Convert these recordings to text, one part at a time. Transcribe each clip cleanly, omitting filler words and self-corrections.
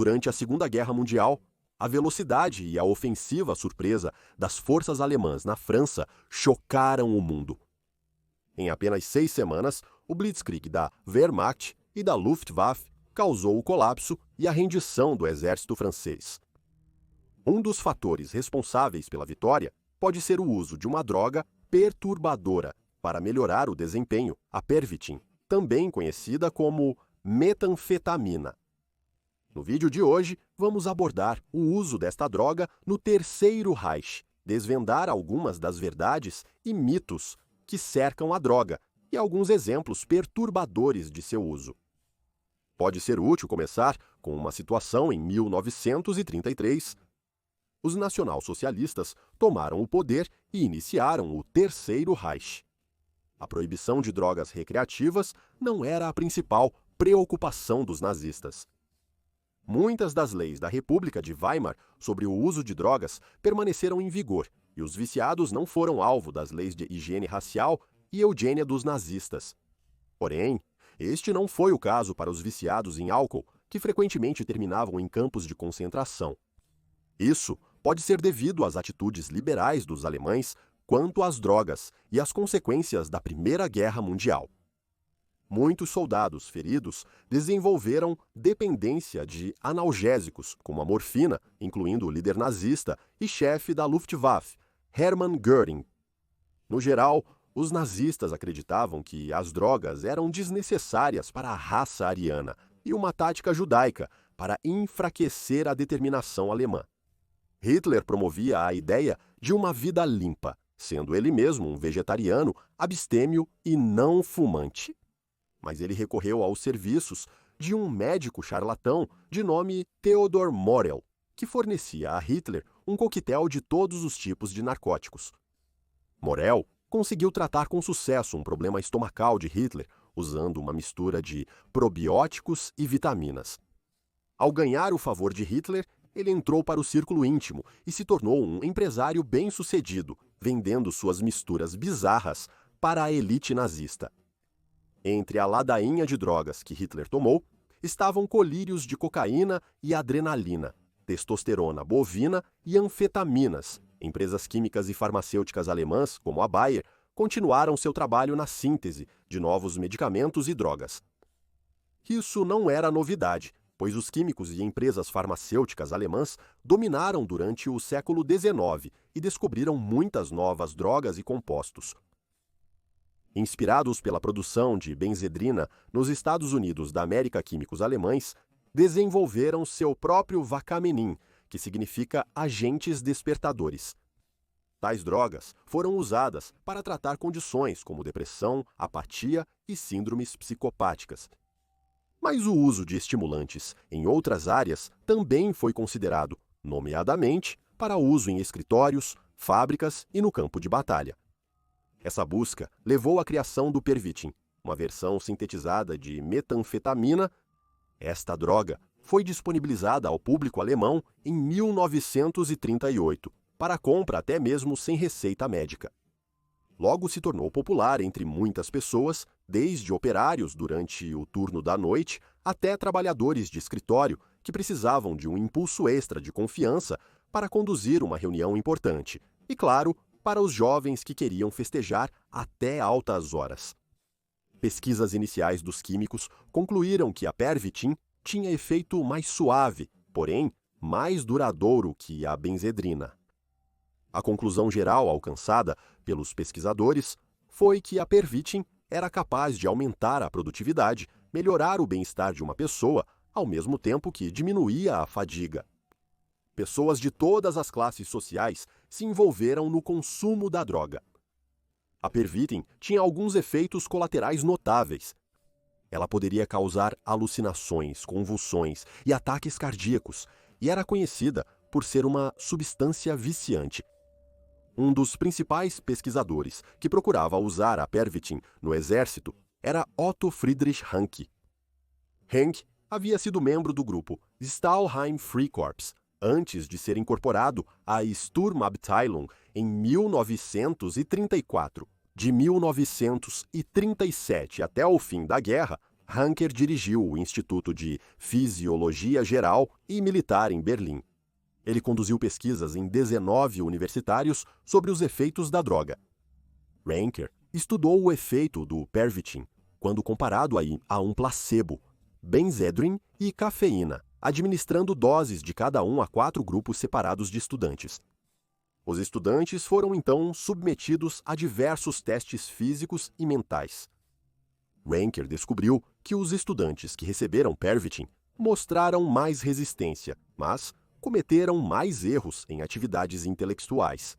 Durante a Segunda Guerra Mundial, a velocidade e a ofensiva surpresa das forças alemãs na França chocaram o mundo. Em apenas 6 semanas, o Blitzkrieg da Wehrmacht e da Luftwaffe causou o colapso e a rendição do exército francês. Um dos fatores responsáveis pela vitória pode ser o uso de uma droga perturbadora para melhorar o desempenho, a Pervitin, também conhecida como metanfetamina. No vídeo de hoje, vamos abordar o uso desta droga no Terceiro Reich, desvendar algumas das verdades e mitos que cercam a droga e alguns exemplos perturbadores de seu uso. Pode ser útil começar com uma situação em 1933. Os nacionalsocialistas tomaram o poder e iniciaram o Terceiro Reich. A proibição de drogas recreativas não era a principal preocupação dos nazistas. Muitas das leis da República de Weimar sobre o uso de drogas permaneceram em vigor e os viciados não foram alvo das leis de higiene racial e eugênia dos nazistas. Porém, este não foi o caso para os viciados em álcool, que frequentemente terminavam em campos de concentração. Isso pode ser devido às atitudes liberais dos alemães quanto às drogas e às consequências da Primeira Guerra Mundial. Muitos soldados feridos desenvolveram dependência de analgésicos, como a morfina, incluindo o líder nazista e chefe da Luftwaffe, Hermann Göring. No geral, os nazistas acreditavam que as drogas eram desnecessárias para a raça ariana e uma tática judaica para enfraquecer a determinação alemã. Hitler promovia a ideia de uma vida limpa, sendo ele mesmo um vegetariano, abstêmio e não fumante. Mas ele recorreu aos serviços de um médico charlatão de nome Theodor Morell, que fornecia a Hitler um coquetel de todos os tipos de narcóticos. Morell conseguiu tratar com sucesso um problema estomacal de Hitler, usando uma mistura de probióticos e vitaminas. Ao ganhar o favor de Hitler, ele entrou para o círculo íntimo e se tornou um empresário bem-sucedido, vendendo suas misturas bizarras para a elite nazista. Entre a ladainha de drogas que Hitler tomou, estavam colírios de cocaína e adrenalina, testosterona bovina e anfetaminas. Empresas químicas e farmacêuticas alemãs, como a Bayer, continuaram seu trabalho na síntese de novos medicamentos e drogas. Isso não era novidade, pois os químicos e empresas farmacêuticas alemãs dominaram durante o século XIX e descobriram muitas novas drogas e compostos. Inspirados pela produção de benzedrina nos Estados Unidos da América, químicos alemães desenvolveram seu próprio Vacamenin, que significa agentes despertadores. Tais drogas foram usadas para tratar condições como depressão, apatia e síndromes psicopáticas. Mas o uso de estimulantes em outras áreas também foi considerado, nomeadamente para uso em escritórios, fábricas e no campo de batalha. Essa busca levou à criação do Pervitin, uma versão sintetizada de metanfetamina. Esta droga foi disponibilizada ao público alemão em 1938, para compra até mesmo sem receita médica. Logo se tornou popular entre muitas pessoas, desde operários durante o turno da noite até trabalhadores de escritório que precisavam de um impulso extra de confiança para conduzir uma reunião importante e, claro, para os jovens que queriam festejar até altas horas. Pesquisas iniciais dos químicos concluíram que a Pervitin tinha efeito mais suave, porém mais duradouro que a benzedrina. A conclusão geral alcançada pelos pesquisadores foi que a Pervitin era capaz de aumentar a produtividade, melhorar o bem-estar de uma pessoa, ao mesmo tempo que diminuía a fadiga. Pessoas de todas as classes sociais se envolveram no consumo da droga. A Pervitin tinha alguns efeitos colaterais notáveis. Ela poderia causar alucinações, convulsões e ataques cardíacos, e era conhecida por ser uma substância viciante. Um dos principais pesquisadores que procurava usar a Pervitin no exército era Otto Friedrich Ranke. Ranke havia sido membro do grupo Stahlhelm Freikorps, antes de ser incorporado à Sturmabteilung em 1934. De 1937 até o fim da guerra, Hanker dirigiu o Instituto de Fisiologia Geral e Militar em Berlim. Ele conduziu pesquisas em 19 universitários sobre os efeitos da droga. Ranker estudou o efeito do Pervitin quando comparado a um placebo, benzedrine e cafeína, administrando doses de cada um a 4 grupos separados de estudantes. Os estudantes foram então submetidos a diversos testes físicos e mentais. Ranker descobriu que os estudantes que receberam Pervitin mostraram mais resistência, mas cometeram mais erros em atividades intelectuais.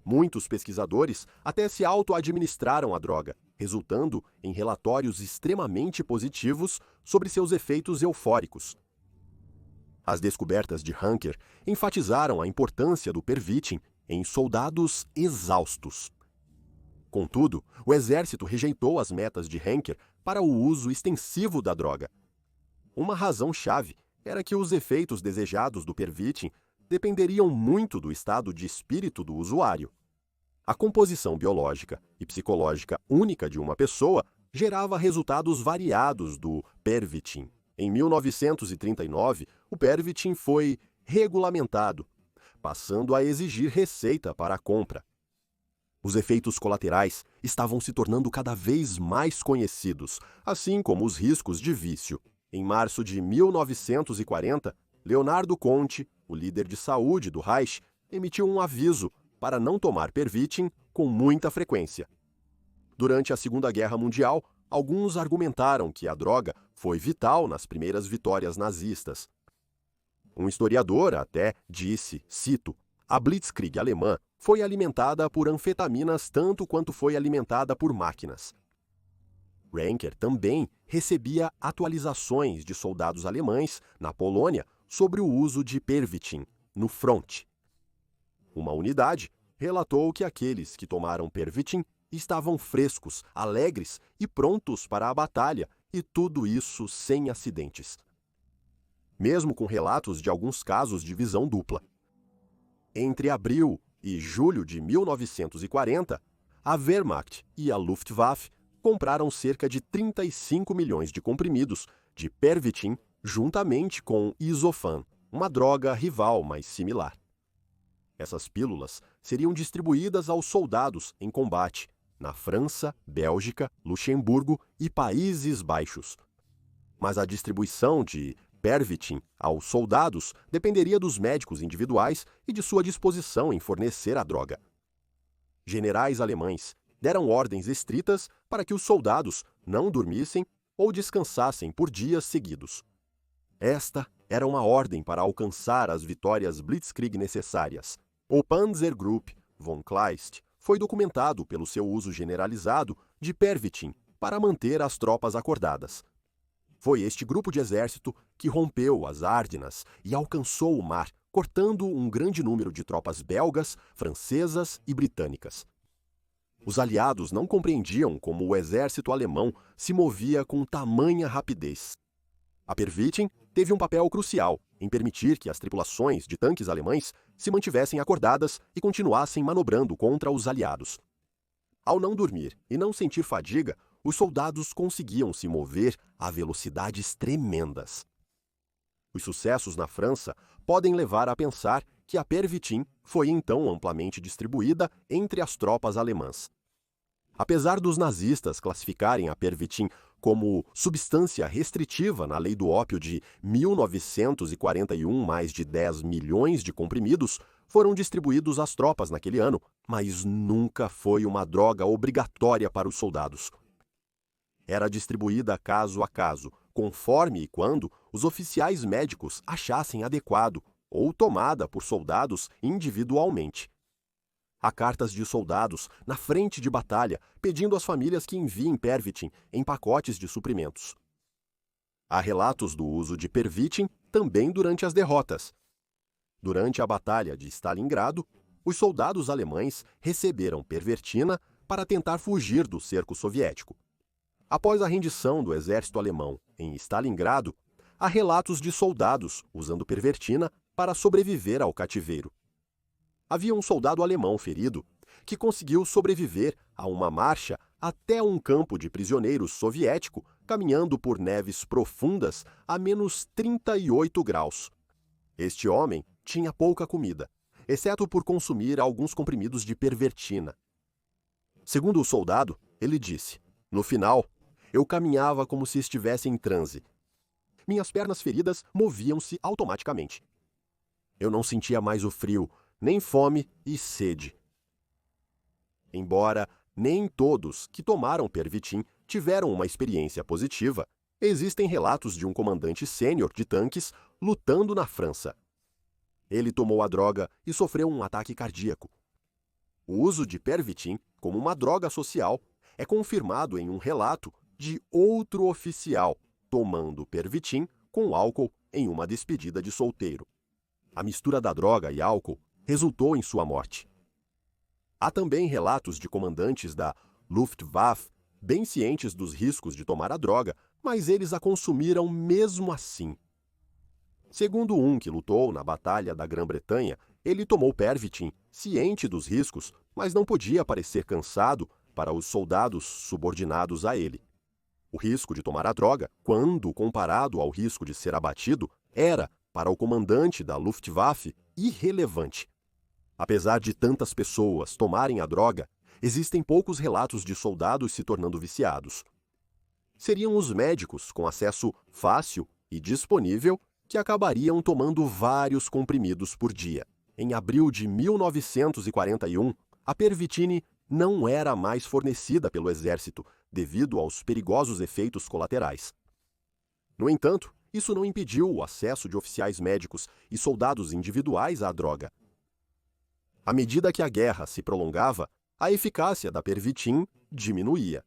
Muitos pesquisadores até se auto-administraram a droga, resultando em relatórios extremamente positivos sobre seus efeitos eufóricos. As descobertas de Hanker enfatizaram a importância do Pervitin em soldados exaustos. Contudo, o exército rejeitou as metas de Hanker para o uso extensivo da droga. Uma razão-chave era que os efeitos desejados do Pervitin dependeriam muito do estado de espírito do usuário. A composição biológica e psicológica única de uma pessoa gerava resultados variados do Pervitin. Em 1939, o Pervitin foi regulamentado, passando a exigir receita para a compra. Os efeitos colaterais estavam se tornando cada vez mais conhecidos, assim como os riscos de vício. Em março de 1940, Leonardo Conte, o líder de saúde do Reich, emitiu um aviso para não tomar Pervitin com muita frequência. Durante a Segunda Guerra Mundial, alguns argumentaram que a droga foi vital nas primeiras vitórias nazistas. Um historiador até disse, cito, "A Blitzkrieg alemã foi alimentada por anfetaminas tanto quanto foi alimentada por máquinas." Ranker também recebia atualizações de soldados alemães na Polônia sobre o uso de Pervitin no fronte. Uma unidade relatou que aqueles que tomaram Pervitin estavam frescos, alegres e prontos para a batalha, e tudo isso sem acidentes. Mesmo com relatos de alguns casos de visão dupla. Entre abril e julho de 1940, a Wehrmacht e a Luftwaffe compraram cerca de 35 milhões de comprimidos de Pervitin juntamente com Isofan, uma droga rival, mas similar. Essas pílulas seriam distribuídas aos soldados em combate na França, Bélgica, Luxemburgo e Países Baixos. Mas a distribuição de Pervitin aos soldados dependeria dos médicos individuais e de sua disposição em fornecer a droga. Generais alemães deram ordens estritas para que os soldados não dormissem ou descansassem por dias seguidos. Esta era uma ordem para alcançar as vitórias Blitzkrieg necessárias. O Panzergruppe von Kleist foi documentado pelo seu uso generalizado de Pervitin para manter as tropas acordadas. Foi este grupo de exército que rompeu as Ardenas e alcançou o mar, cortando um grande número de tropas belgas, francesas e britânicas. Os aliados não compreendiam como o exército alemão se movia com tamanha rapidez. A Pervitin teve um papel crucial em permitir que as tripulações de tanques alemães se mantivessem acordadas e continuassem manobrando contra os aliados. Ao não dormir e não sentir fadiga, os soldados conseguiam se mover a velocidades tremendas. Os sucessos na França podem levar a pensar que a Pervitin foi então amplamente distribuída entre as tropas alemãs. Apesar dos nazistas classificarem a Pervitin como substância restritiva na lei do ópio de 1941, mais de 10 milhões de comprimidos foram distribuídos às tropas naquele ano, mas nunca foi uma droga obrigatória para os soldados. Era distribuída caso a caso, conforme e quando os oficiais médicos achassem adequado, ou tomada por soldados individualmente. Há cartas de soldados na frente de batalha pedindo às famílias que enviem Pervitin em pacotes de suprimentos. Há relatos do uso de Pervitin também durante as derrotas. Durante a Batalha de Stalingrado, os soldados alemães receberam Pervitina para tentar fugir do cerco soviético. Após a rendição do exército alemão em Stalingrado, há relatos de soldados usando Pervitina para sobreviver ao cativeiro. Havia um soldado alemão ferido que conseguiu sobreviver a uma marcha até um campo de prisioneiros soviético caminhando por neves profundas a menos 38 graus. Este homem tinha pouca comida, exceto por consumir alguns comprimidos de pervertina. Segundo o soldado, ele disse: "No final, eu caminhava como se estivesse em transe. Minhas pernas feridas moviam-se automaticamente. Eu não sentia mais o frio, nem fome e sede." Embora nem todos que tomaram Pervitin tiveram uma experiência positiva, existem relatos de um comandante sênior de tanques lutando na França. Ele tomou a droga e sofreu um ataque cardíaco. O uso de Pervitin como uma droga social é confirmado em um relato de outro oficial tomando Pervitin com álcool em uma despedida de solteiro. A mistura da droga e álcool resultou em sua morte. Há também relatos de comandantes da Luftwaffe bem cientes dos riscos de tomar a droga, mas eles a consumiram mesmo assim. Segundo um que lutou na Batalha da Grã-Bretanha, ele tomou Pervitin, ciente dos riscos, mas não podia parecer cansado para os soldados subordinados a ele. O risco de tomar a droga, quando comparado ao risco de ser abatido, era, para o comandante da Luftwaffe, irrelevante. Apesar de tantas pessoas tomarem a droga, existem poucos relatos de soldados se tornando viciados. Seriam os médicos com acesso fácil e disponível que acabariam tomando vários comprimidos por dia. Em abril de 1941, a Pervitine não era mais fornecida pelo exército devido aos perigosos efeitos colaterais. No entanto, isso não impediu o acesso de oficiais médicos e soldados individuais à droga. À medida que a guerra se prolongava, a eficácia da Pervitin diminuía.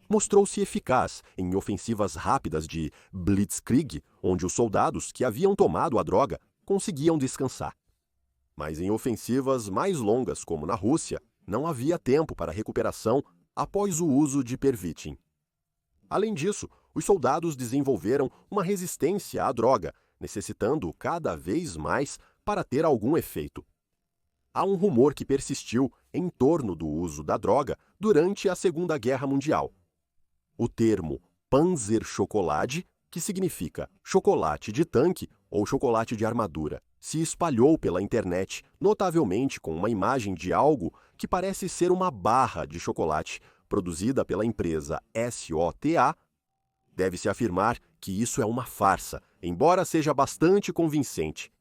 Mostrou-se eficaz em ofensivas rápidas de Blitzkrieg, onde os soldados que haviam tomado a droga conseguiam descansar. Mas em ofensivas mais longas, como na Rússia, não havia tempo para recuperação após o uso de Pervitin. Além disso, os soldados desenvolveram uma resistência à droga, necessitando cada vez mais para ter algum efeito. Há um rumor que persistiu em torno do uso da droga durante a Segunda Guerra Mundial. O termo Panzerchokolade, que significa chocolate de tanque ou chocolate de armadura, se espalhou pela internet, notavelmente com uma imagem de algo que parece ser uma barra de chocolate produzida pela empresa SOTA. Deve-se afirmar que isso é uma farsa, embora seja bastante convincente.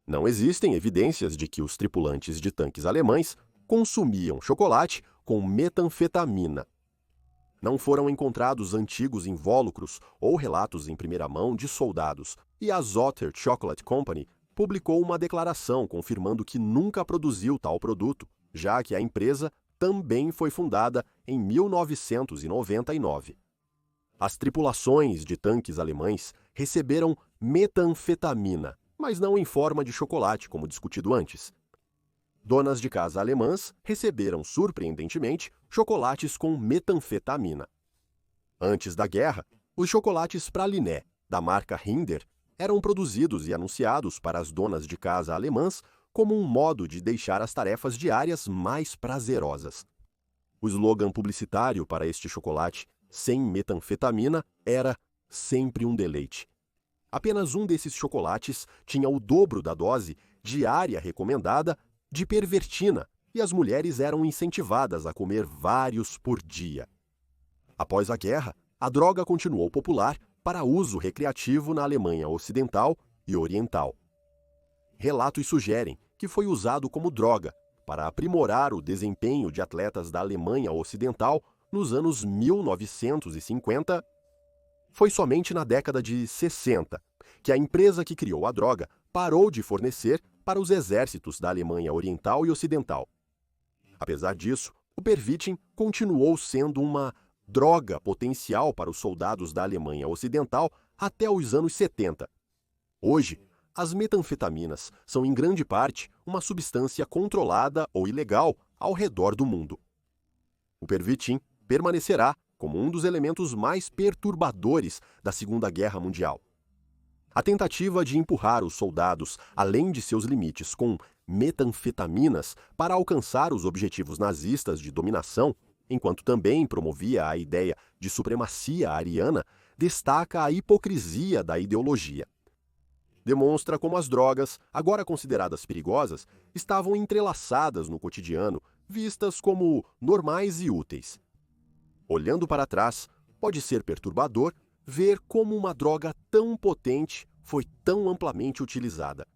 Não existem evidências de que os tripulantes de tanques alemães consumiam chocolate com metanfetamina. Não foram encontrados antigos invólucros ou relatos em primeira mão de soldados, e a Zotter Chocolate Company publicou uma declaração confirmando que nunca produziu tal produto, já que a empresa também foi fundada em 1999. As tripulações de tanques alemães receberam metanfetamina, mas não em forma de chocolate, como discutido antes. Donas de casa alemãs receberam, surpreendentemente, chocolates com metanfetamina. Antes da guerra, os chocolates Praliné, da marca Hinder, eram produzidos e anunciados para as donas de casa alemãs como um modo de deixar as tarefas diárias mais prazerosas. O slogan publicitário para este chocolate, sem metanfetamina, era sempre um deleite. Apenas um desses chocolates tinha o dobro da dose diária recomendada de pervertina, e as mulheres eram incentivadas a comer vários por dia. Após a guerra, a droga continuou popular para uso recreativo na Alemanha Ocidental e Oriental. Relatos sugerem que foi usado como droga para aprimorar o desempenho de atletas da Alemanha Ocidental nos anos 1950. Foi somente na década de 60 que a empresa que criou a droga parou de fornecer para os exércitos da Alemanha Oriental e Ocidental. Apesar disso, o Pervitin continuou sendo uma droga potencial para os soldados da Alemanha Ocidental até os anos 70. Hoje, as metanfetaminas são em grande parte uma substância controlada ou ilegal ao redor do mundo. O Pervitin permanecerá como um dos elementos mais perturbadores da Segunda Guerra Mundial. A tentativa de empurrar os soldados além de seus limites com metanfetaminas para alcançar os objetivos nazistas de dominação enquanto também promovia a ideia de supremacia ariana, destaca a hipocrisia da ideologia. Demonstra como as drogas, agora consideradas perigosas, estavam entrelaçadas no cotidiano, vistas como normais e úteis. Olhando para trás, pode ser perturbador ver como uma droga tão potente foi tão amplamente utilizada.